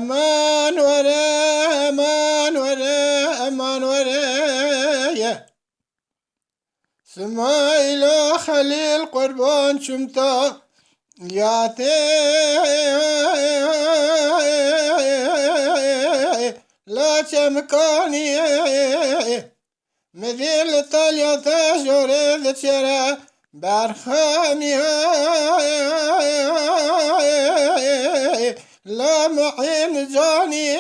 امان وره امان وره امان وره سمايل خليل قربان شمتا ياتي لا تمكاني مثل طالية جوري ذكرى برخامي لا معين جاني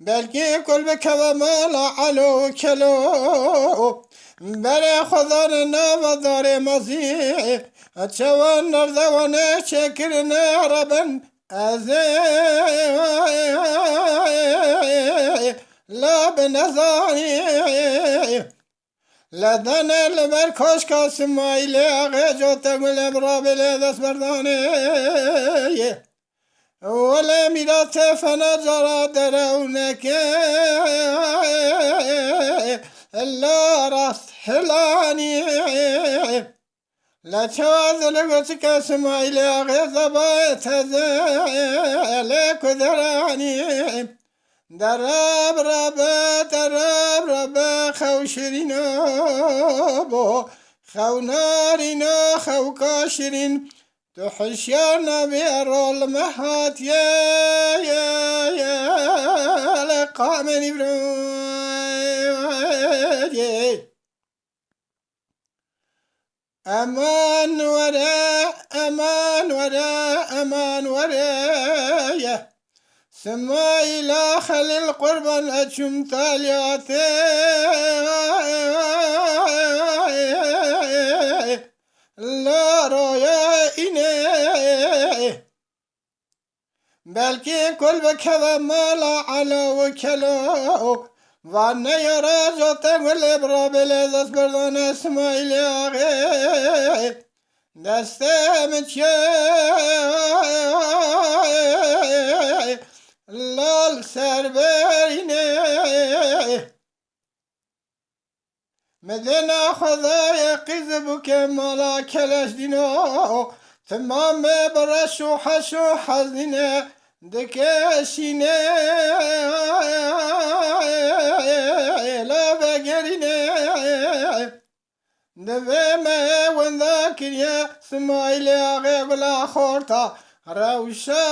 بلكي كل بكذا مالا علو كلو بري خضرنا بدار مزي اتشوان نردوانا شكرنا ربا ازي لا بنظاري لدنا البركوش كاسمايلي اغيجو تقول برابي دس برداني ولا ميرات فنجر درونك لا راس حلاني لا تشاذل قتك اسمايلي غيظ لك ذراني دراب ربا خو شرينو بو خو نارينو خو كاشرين تحشرنا بأرول محات يا لقامني بروي أمان وراء سمايلا خليل قربان أجم تالياتي لا رويا إني بلكي كل بكذا مالا على وكلو وانا يرى جوتي والإبرا بليزس بردان اسمايل ياغي دستي متشي لال سربيني مدينة خذايا قذبك مالا كلاش دينو تمام برشو حشو حزينة دكاشينة لا بقرينة دبما وذاكر يا سمايلي غيبلا خورتا روشا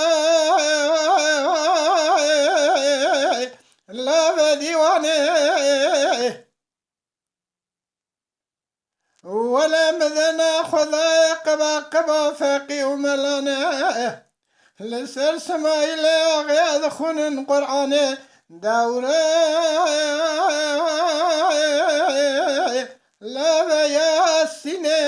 لا بديواني ولا مذنا خذا قبا فاقي وملانا لسر سمايلي غيظ خنن قرعاني دوري لا بياسيني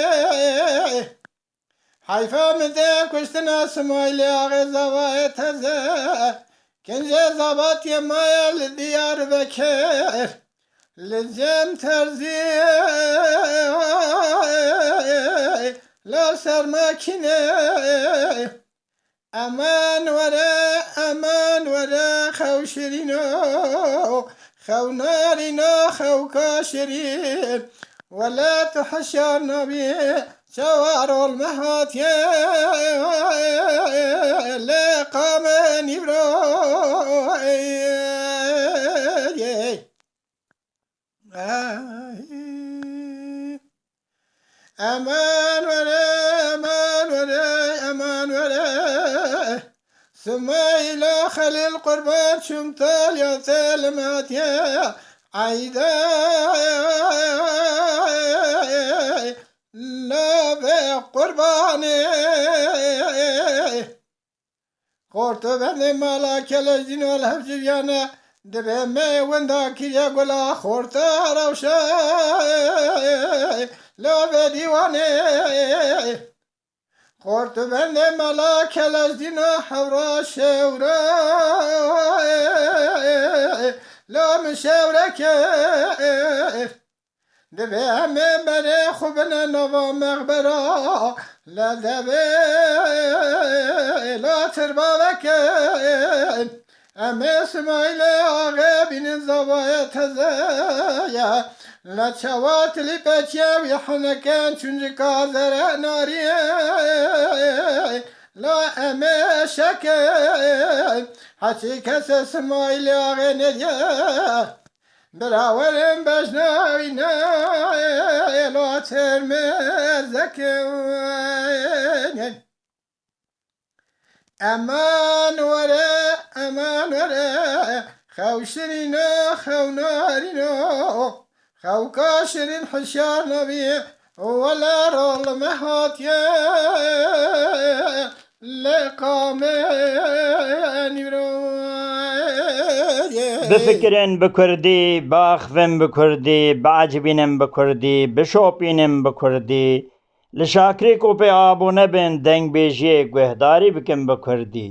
حيفا مذاك وشتنا سمايلي غيظ زوايت هزا كنجي زبات يمايا لديار بكير لزم ترزي لا سر ماكيني امان ورا خو شرينو خو نارينو خو كاشرين ولا تحشرنا بي شوار المهات لقامني بروي امان ولا سمايلا خليل قربان شمتال يا سلمات يا عيدا لا بقرباني قرط بني ملاك الجن والهفج يانا دبما وندا كيا قلا خورت روشا لا بديواني قرط بني ملاك الجن حورا شورا لا مشاورك دبما بني خبنا نوى مغبرا لا دبي لا تربابك اما اسمايلي غابين الزوايا تزايا لا تشوات لي باتيا ويحنكان تنجكا زرع ناري لا اما شكا حسی کس اسماعیل آقا ندیه براولم بجناوی نایلو ترمزکن امان وره خوشرینو خونارینو خوکاشرین حشار نبی ولا رول مهاتیه لقامنی برو بفكرن بكردي باخفن بكردي بعجبينن بكردي بشوبينن بكردي لشاكري کو پہ آبو نبن دنگ بیجیے گوہداری بکن بکردی